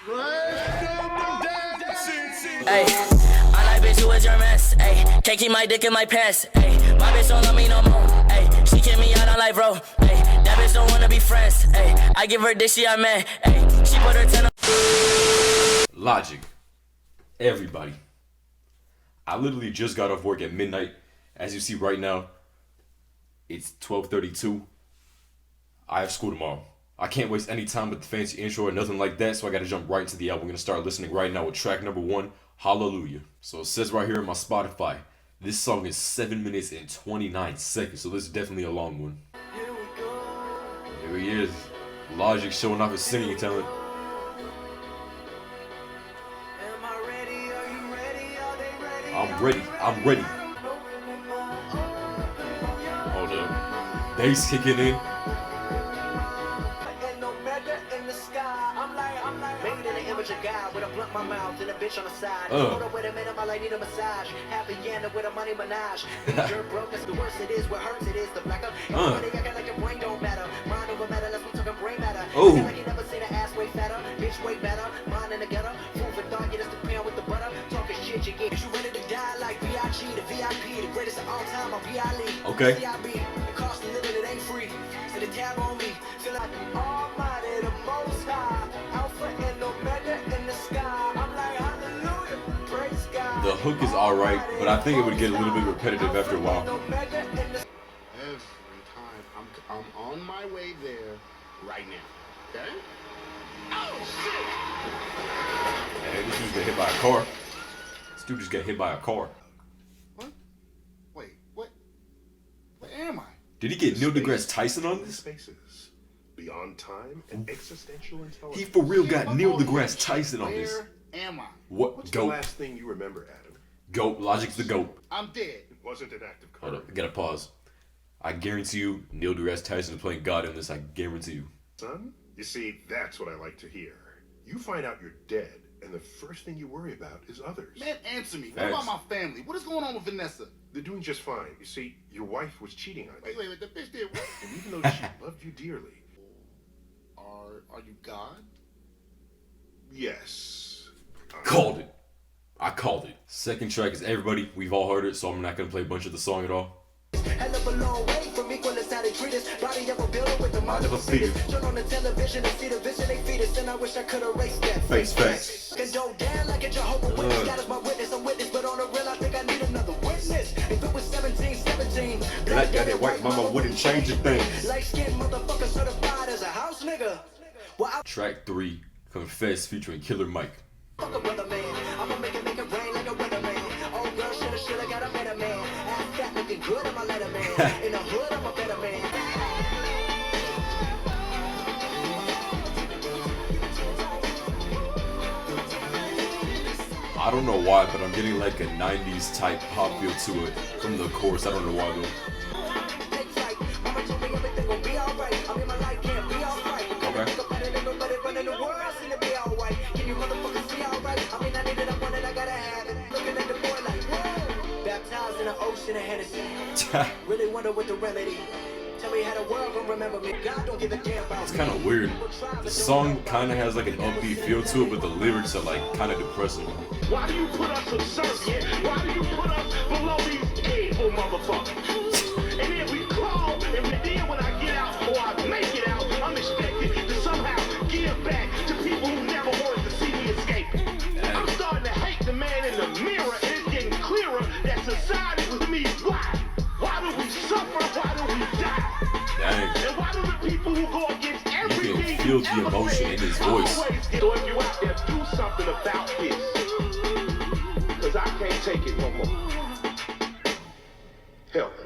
Hey, I like bitch who is your mess. Hey, can't keep my dick in my pants. Hey, my bitch don't love me no more. Hey, she kick me out on life, bro. Hey, that bitch don't wanna be friends. Hey, I give her dick, she a man. Hey, she put her 10 on. Logic. Everybody. I literally just got off work at midnight. As you see right now, it's 12:32. I have school tomorrow. I can't waste any time with the fancy intro or nothing like that, so I gotta jump right into the album. We're gonna start listening right now with track number 1, Hallelujah. So it says right here in my Spotify, this song is 7 minutes and 29 seconds, so this is definitely a long one. Here he is, Logic showing off his singing talent. I'm ready, I'm ready. Hold up. Bass kicking in. With a blunt my mouth and a bitch on the side. Hold up, wait a minute, my lady need a massage. Happy Yana with a money menage. You're broke, that's the worst it is. What hurts it is the blacker. Everybody acting like your brain don't matter. Mind over matter, let's be talking brain matter. Oh. Like you never seen an ass way fatter. Bitch way better. Mind in the gutter. Food for thought, get us the pan with the butter. Talking shit, you get. You ready to die like B.I.G. The VIP, the greatest of all time. I'm B.I.L.E. Okay. C.I.B. It costs a living, it ain't free. So the tab on me. Feel like almighty, the most high. Alpha and Omega in the sky. I'm like, hallelujah, praise God. The hook is alright, but I think it would get a little bit repetitive after a while. Every time I'm on my way there right now. Okay? Oh shit! Hey, this dude got hit by a car. This dude just got hit by a car. What? Wait, what? Where am I? Did he get Neil deGrasse Tyson on this? Spaces beyond time and existential intelligence. He for real got Neil deGrasse Tyson on this. Where am I? What's the Goat. last thing you remember, Adam? Goat. Logic's the GOAT. I'm dead. It wasn't an act of Hold courage. up, I gotta pause. I guarantee you, Neil deGrasse Tyson is playing God in this. I guarantee you. Son, you see, that's what I like to hear. You find out you're dead, and the first thing you worry about is others. Man, answer me. Thanks. What about my family? What is going on with Vanessa? They're doing just fine. You see, your wife was cheating on you. Wait, the bitch did what? And even though she loved you dearly, Are you God? yes. Called it. I called it. Second track is Everybody. We've all heard it, so I'm not gonna play a bunch of the song at all. Hell of a long way from equal as how they treat us. Body of a builder with the mind of a fetus. fetus. Turn on the television and see the vision they feed us. And I wish I could erase that. Face facts. Condone down like a Jehovah Witness. God is my witness, I'm witness. But on the real, I think I need another witness. If it was 17, Black daddy, white mama wouldn't change a thing. Light skinned motherfucker certified as a house nigga. Well, I Track 3, Confess featuring Killer Mike. fuck a brother man. I'ma make it rain like a weather man. Oh girl, shoulda got a better man. Ass fat looking good, I'm a letter man. In the hood, I'm a better man. I don't know why, but I'm getting like a 90s type pop feel to it from the chorus. I don't know why though. Take flight. Mama told me everything gon' be alright. I mean, my life can't be alright. Okay. Better than nobody running the world. I seem to be alright. Can you motherfuckers see alright? I mean, I need it, I want it, I gotta have it. Looking at the boy like, whoa. Baptized in an ocean of Hennessy. Really wonder what the remedy. Tell me how the world gon' remember me. God don't give a damn about It's kind of weird. The song kind of has like an upbeat feel to it, but the lyrics are like kind of depressing. Why do you put us subservient? Why do you put us below these evil motherfuckers? And then we crawl, and then when I get out or I make it out, I'm expected to somehow give back to people who never wanted to see me escape. I'm starting to hate the man in the mirror, and it's getting clearer that society with me. Why do we suffer? Why do we die? Dang. And why do the people who go against everything feel the emotion in his voice. So if you out there, do something about this. Cause I can't take it no more. Help me.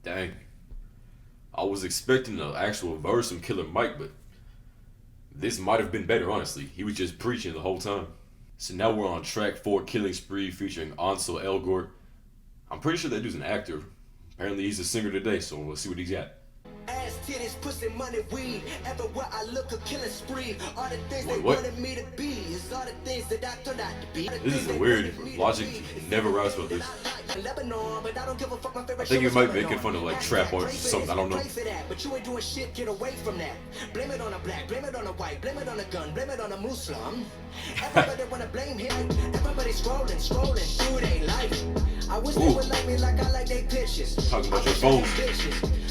Dang. I was expecting an actual verse from Killer Mike, but this might have been better, honestly. He was just preaching the whole time. So now we're on track 4, Killing Spree, featuring Ansel Elgort. I'm pretty sure that dude's an actor. Apparently he's a singer today, so let's see what he's got. Ass, titties, pussy, money, weed. Everywhere I look, a killing spree. All the things Wait, they what? wanted me to be is all the things that I turned out to be. This is weird. Logic never raps about this. Lebanon, but I don't give a fuck. My favorite I think you show might is making fun of like trap artists or something. I don't know. But you ain't doing shit. Get away from that. Blame it on a black. Blame it on a white. Blame it on a gun. Blame it on a Muslim. Everybody wanna blame him. Everybody scrolling through their life. I wish they would like me like I like they pictures. Talking about your phone.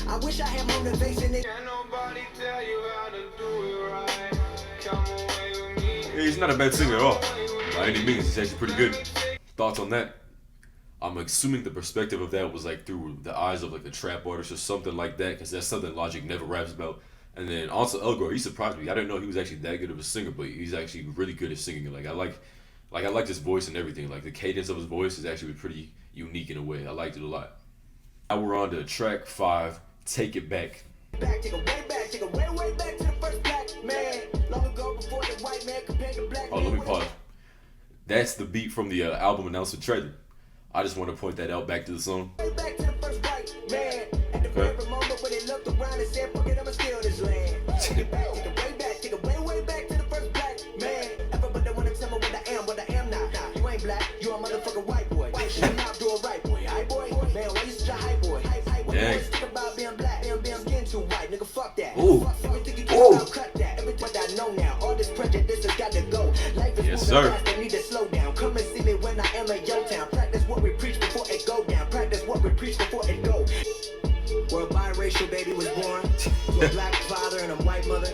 I wish I had motivation. Can't nobody tell you how to do it right. Come away with me. Yeah, he's not a bad singer at all. By any means, he's actually pretty good. Thoughts on that? I'm assuming the perspective of that was like through the eyes of like the trap artist or something like that, because that's something Logic never raps about. And then also Elgore, he surprised me. I didn't know he was actually that good of a singer, but he's actually really good at singing. Like I like his voice and everything. Like the cadence of his voice is actually pretty unique in a way. I liked it a lot. Now we're on to track 5, Take It Back. Take it way back to the first black man. Long ago before the white man compared to black Oh, let me pause. That's the beat from the album announcement trailer. I just want to point that out back to the song. Way back to the first white man. At the very moment when they looked around and said, fuck it, I'ma steal this land. Take it way back to the first black man. Everybody wanna tell me what I am not. Nah, you ain't black, you a motherfucking white boy. You not do it right, boy. Aight, boy? Man, why you such a hype boy? Dang. Think about being black, being skin too white, nigga, fuck that. Ooh. Everything you do about, cut that. Everything I know now, all this prejudice has got to go. Life is Yes, moving sir. fast, they need to slow down. Come and see me when I am in your town. Practice what we preach before it go down. Practice what we preach before it go. Where a biracial baby was born to a black father and a white mother.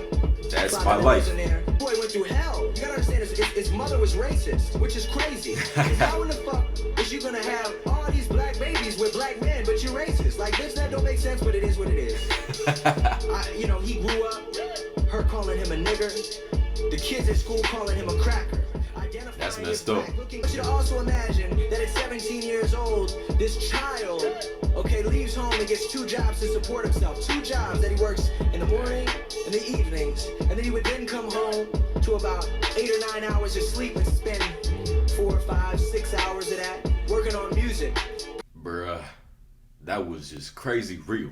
That's Father my that life. wasn't there. Boy went through hell. You gotta understand, his mother was racist, which is crazy. 'Cause how in the fuck is you gonna have all these black babies with black men, but you're racist? Like, bitch, that don't make sense, but it is what it is. He grew up, her calling him a nigger, the kids at school calling him a cracker. That's messed up. I want you to also imagine that at 17 years old, this child, leaves home and gets 2 jobs to support himself. 2 jobs that he works in the morning and the evenings. And then he would then come home to about 8 or 9 hours of sleep and spend 4, 5, 6 hours of that working on music. Bruh, that was just crazy real.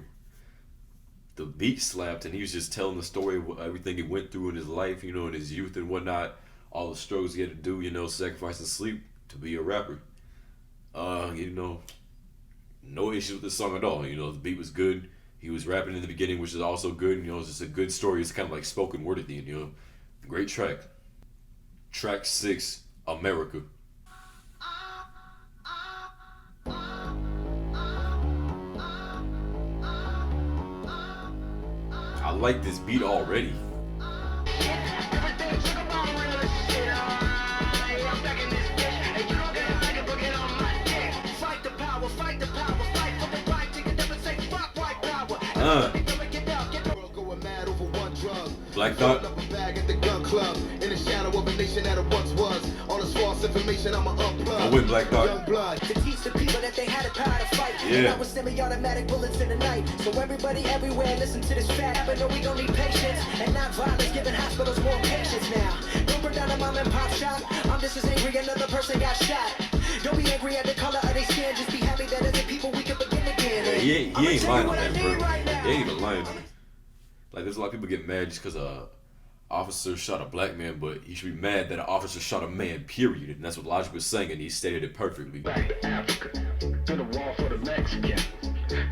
The beat slapped and he was just telling the story of everything he went through in his life, you know, in his youth and whatnot. All the struggles he had to do, you know, sacrificing sleep to be a rapper. No issue with the song at all. You know, the beat was good. He was rapping in the beginning, which is also good. You know, it's just a good story. It's kind of like spoken word at the end, you know. Great track. Track 6, America. I like this beat already. Black Thought. I win Black Thought. To teach the people that they had a power to fight. And that was semi-automatic bullets in the night. So everybody everywhere listen to this fact. But no, we don't need patience and not violence, giving hospitals more patience now. Don't burn down a mom and pop shop. I'm just as angry another person got shot. Don't be angry at the color of their skin. Just be happy that as a people we can begin again. Yeah, he ain't lying on that, bro. He ain't even lying. Like, there's a lot of people get mad just because a officer shot a black man, but he should be mad that an officer shot a man, period. And that's what Logic was saying, and he stated it perfectly. Back to Africa, build a wall for the Mexican,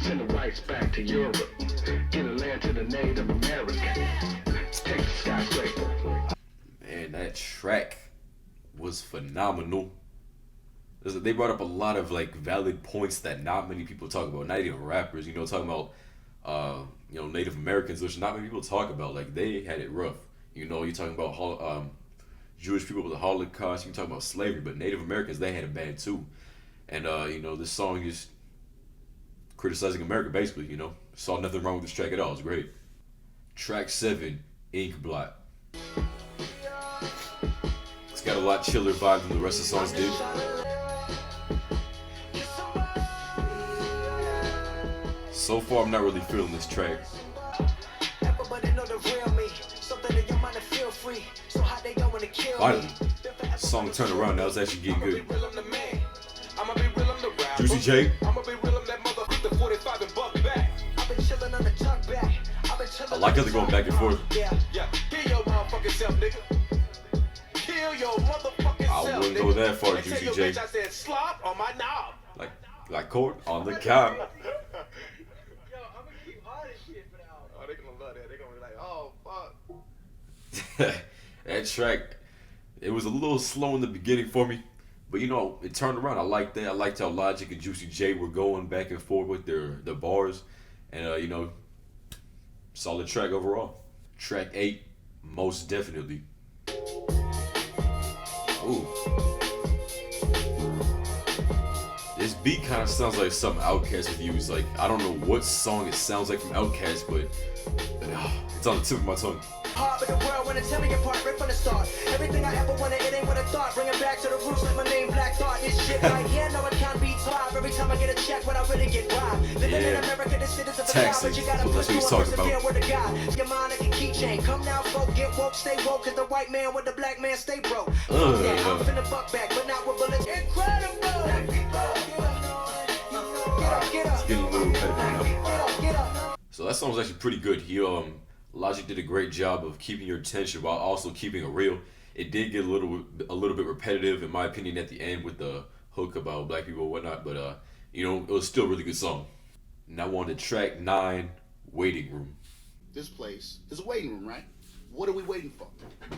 send the whites back to Europe, get a land to the Native American, take the skyscraper. Man, that track was phenomenal. They brought up a lot of like valid points that not many people talk about. Not even rappers, you know, talking about Native Americans, which not many people talk about. Like, they had it rough. You know, you're talking about Jewish people with the Holocaust. You're talking about slavery, but Native Americans, they had it bad too. And this song is criticizing America basically. You know, saw nothing wrong with this track at all. It's great. Track 7, Ink Blot. It's got a lot chiller vibe than the rest of the songs did. So far, I'm not really feeling this track. Finally, song turned around. Now it's actually getting good. Juicy J. I like how they're going back and forth. I wouldn't go that far, Juicy J. Like, Like court on the count. Yo, I'm gonna keep all this shit for now. Oh, they gonna love that. They gonna be like, oh fuck. That track, it was a little slow in the beginning for me, but you know, it turned around. I liked that. I liked how Logic and Juicy J were going back and forth with their bars, and you know, solid track overall. Track 8, most definitely. Ooh. This beat kind of sounds like something Outkast would use. Like, I don't know what song it sounds like from Outkast, but it's on the tip of my tongue. Heart of the world wanna tear me apart right from the start. Everything I ever wanted, it ain't what I thought. Bring it back to the roots like my name Black Thought. This shit right here, no it can't be taught. Every time I get a check, when I really get robbed. Living in America, this shit is a facade, but you gotta push through and persevere with a God. Your mind like a keychain. Come now, folk, get woke, stay woke, cause the white man with the black man stay broke. Yeah, I'm finna buck back, but not with bullets. Incredible! It's getting a little repetitive now. So that song was actually pretty good. Logic did a great job of keeping your attention while also keeping it real. It did get a little bit repetitive, in my opinion, at the end with the hook about black people and whatnot. But you know, it was still a really good song. Now on to track 9, Waiting Room. This place is a waiting room, right? What are we waiting for?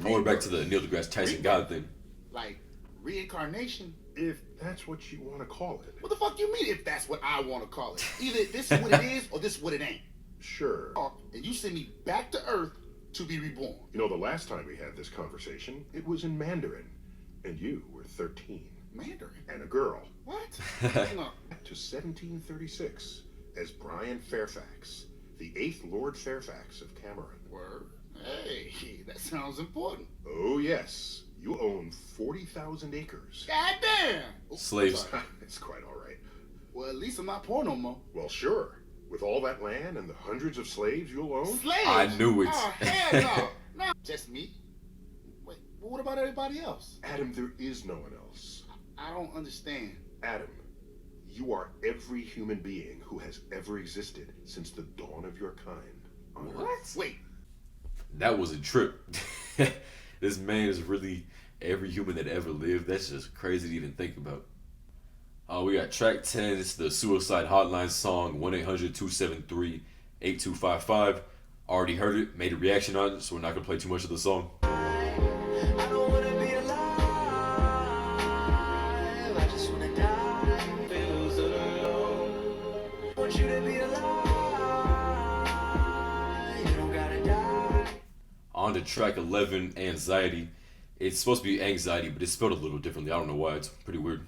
Going back to the Neil deGrasse Tyson God thing. Like reincarnation. If that's what you want to call it. What the fuck you mean if that's what I want to call it? Either this is what it is or this is what it ain't. Sure. And you send me back to Earth to be reborn. You know, the last time we had this conversation, it was in Mandarin, and you were 13. Mandarin? And a girl. What? No. To 1736, as Brian Fairfax, the 8th Lord Fairfax of Cameron. Word. Hey, that sounds important. Oh, yes. You own 40,000 acres. Goddamn! Slaves. It's quite all right. Well, at least I'm not poor no more. Well, sure. With all that land and the hundreds of slaves you'll own? Slaves? I knew it. Oh, hell no. No, just me. Wait, well, what about everybody else? Adam, there is no one else. I don't understand. Adam, you are every human being who has ever existed since the dawn of your kind. What? Wait. That was a trip. This man is really every human that ever lived. That's just crazy to even think about. We got track 10. It's the Suicide Hotline song, 1-800-273-8255. Already heard it, made a reaction on it, so we're not going to play too much of the song. I don't wanna be alive. I just wanna die. Feels alone. Want you to be alive. You don't gotta die. On to track 11, Anxiety. It's supposed to be anxiety, but it's spelled a little differently. I don't know why. It's pretty weird.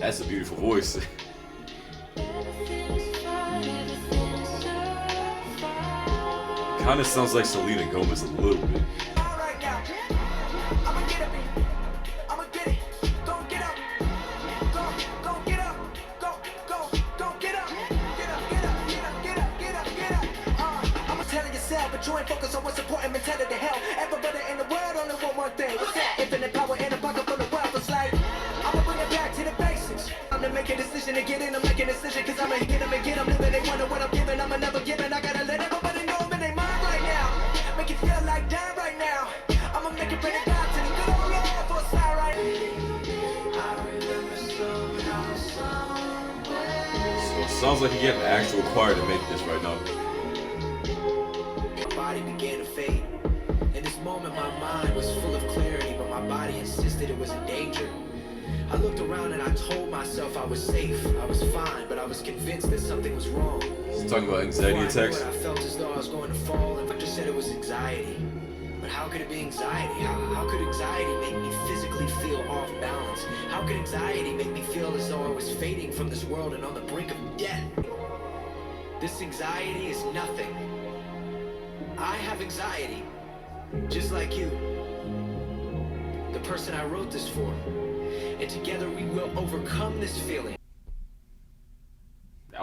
That's a beautiful voice. Kind of sounds like Selena Gomez a little bit. Right now, I'ma get up. I'ma get it. Go get up. Go get up. Go get up. Get up. I'ma tell yourself, but you ain't focused on what's important. Mentality to hell. Everybody in the world only want one thing. What's that? Infinite power in a pocket full of wealth. It's like I'ma bring it back to the basics. I'm to make a decision to get in. I'm making a decision because I'ma get them and get them. Living, they wonder what I'm giving. I'ma never give it. I gotta let everybody know I'm in their mind right now. Make it feel like dying right now. I'ma make it bring it back to the good old Lord for a sign right. I remember So it sounds like you get an actual choir to make this right now. My body began to fade. In this moment, my mind was full of clarity, but my body insisted it was in danger. I looked around and I told myself I was safe, I was fine, but I was convinced that something was wrong. He's talking about anxiety attacks. I felt as though I was going to fall, and I just said it was anxiety. But how could it be anxiety? How could anxiety make me physically feel off balance? How could anxiety make me feel as though I was fading from this world and on the brink of death? This anxiety is nothing. I have anxiety, just like you. The person I wrote this for. And together we will overcome this feeling. I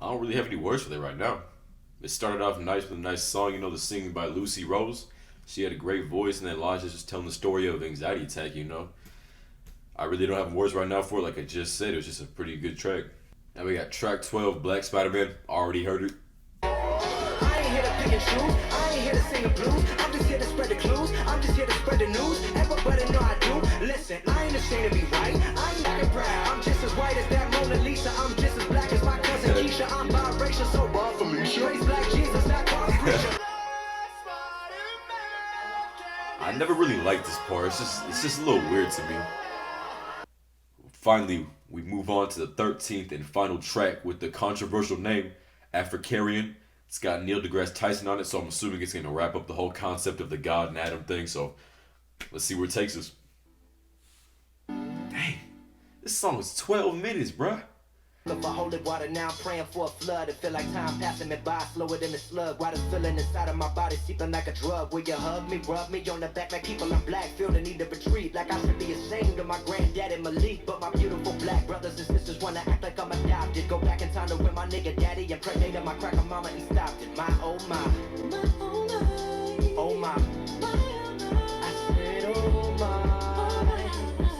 don't really have any words for that right now. It started off nice with a nice song, you know, the singing by Lucy Rose. She had a great voice, and then Elijah's just telling the story of anxiety attack, you know. I really don't have words right now for it, like I just said. It was just a pretty good track. Now we got track 12, Black Spiderman. Already heard it. I ain't here to pick and choose. I ain't here to sing the blues. I'm just here to spread the clues. I'm just here to spread the news. Everybody know I do. Listen, I ain't ashamed to be white. I ain't acting proud. I'm just as white as that Mona Lisa. I'm just as black as my cousin Keisha. I'm biracial, so Felicia. Praise black Jesus, not Carl Preacher. I never really liked this part. It's just a little weird to me. Finally, we move on to the 13th and final track with the controversial name after Carrion. It's got Neil deGrasse Tyson on it, so I'm assuming it's going to wrap up the whole concept of the God and Adam thing. So let's see where it takes us. Dang, this song is 12 minutes, bruh. If I hold it water now, I'm praying for a flood. It feel like time passing me by, slower than a slug. Why the feeling inside of my body seeping like a drug? Will you hug me, rub me on the back like people I'm black? Feel the need to retreat, like I should be ashamed of my granddaddy Malik. But my beautiful black brothers and sisters wanna act like I'm adopted. Go back in time to when my nigga daddy impregnated my cracker mama and stopped it. My oh my, oh my, I said oh my.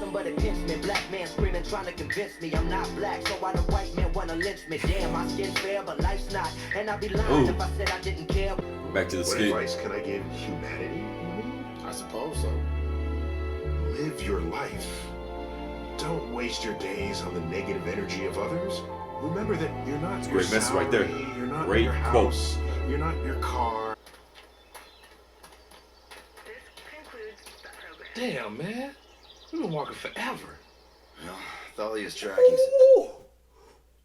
Somebody pinch me, black man screaming, trying to convince me I'm not black, so why the white man wanna lynch me? Damn, my skin's fair, but life's not, and I'd be lying if I said I didn't care. Back to the What skit. advice can I give humanity? I suppose so. Live your life. Don't waste your days on the negative energy of others. Remember that you're not your great message right there. salary, you're not Great your quote. house, you're not your car. This concludes the program. Damn, man. We've been walking forever. Well, Thalia's tracking.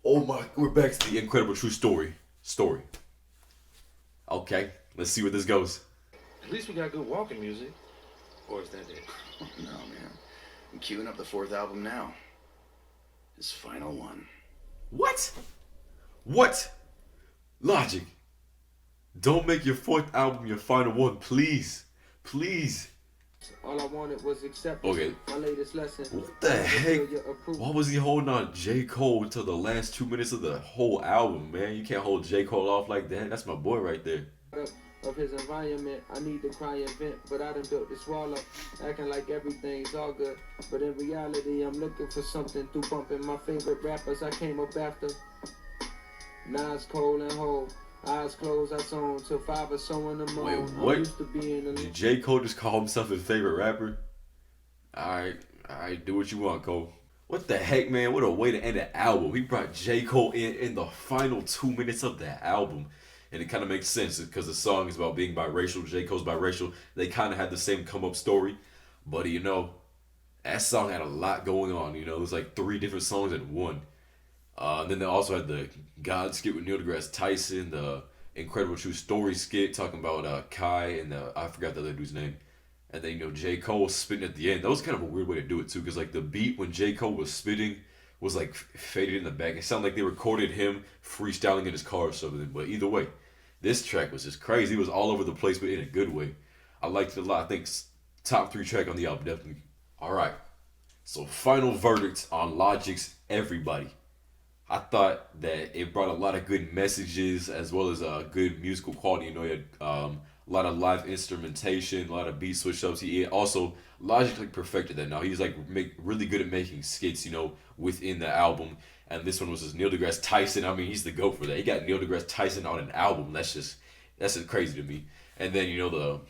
Oh my, we're back to the incredible true story. Okay, let's see where this goes. At least we got good walking music. Or is that it? No, man. I'm queuing up the 4th album now. His final one. What? What? Logic. Don't make your 4th album your final one, please. Please. All I wanted was acceptance. Okay. My latest lesson. What the heck? Why was he holding on J. Cole until the last 2 minutes of the whole album, man? You can't hold J. Cole off like that. That's my boy right there. Of his environment, I need to cry and vent, but I done built this wall up, acting like everything's all good. But in reality, I'm looking for something through bumping my favorite rappers I came up after. Nas, Cole, and Ho. Eyes closed, I saw till 5 or so in the morning. Wait, what? I'm used to being a Did J. Cole just call himself his favorite rapper? Alright, do what you want, Cole. What the heck, man? What a way to end an album. He brought J. Cole in the final 2 minutes of the album. And it kind of makes sense because the song is about being biracial. J. Cole's biracial. They kind of had the same come-up story. But, you know, that song had a lot going on. You know, it was like 3 different songs in one. Then they also had the God skit with Neil deGrasse Tyson, the Incredible True Story skit talking about Kai and I forgot the other dude's name. And then, you know, J. Cole spitting at the end. That was kind of a weird way to do it, too, because, like, the beat when J. Cole was spitting was, like, faded in the back. It sounded like they recorded him freestyling in his car or something. But either way, this track was just crazy. It was all over the place, but in a good way. I liked it a lot. I think top 3 track on the album, definitely. All right. So, final verdict on Logic's Everybody. I thought that it brought a lot of good messages as well as good musical quality. You know, he had a lot of live instrumentation, a lot of beat switch ups. He also logically perfected that. Now he's like really good at making skits, you know, within the album. And this one was just Neil deGrasse Tyson. I mean, he's the GOAT for that. He got Neil deGrasse Tyson on an album. That's just crazy to me. And then, you know,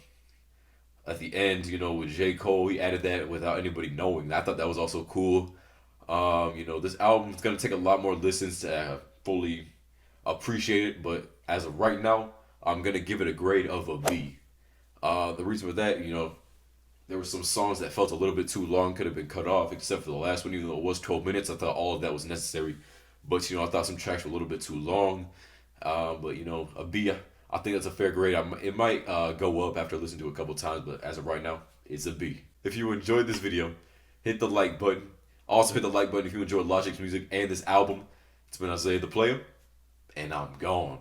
at the end, you know, with J. Cole, he added that without anybody knowing. I thought that was also cool. You know, this album is going to take a lot more listens to fully appreciate it, but as of right now, I'm going to give it a grade of a B. The reason for that, you know, there were some songs that felt a little bit too long, could have been cut off, except for the last one, even though it was 12 minutes. I thought all of that was necessary, but, you know, I thought some tracks were a little bit too long. But, you know, a B, I think that's a fair grade. It might go up after listening to it a couple times, but as of right now, it's a B. If you enjoyed this video, hit the like button. Also hit the like button if you enjoyed Logic's music and this album. It's been ISAIAH the Player, and I'm gone.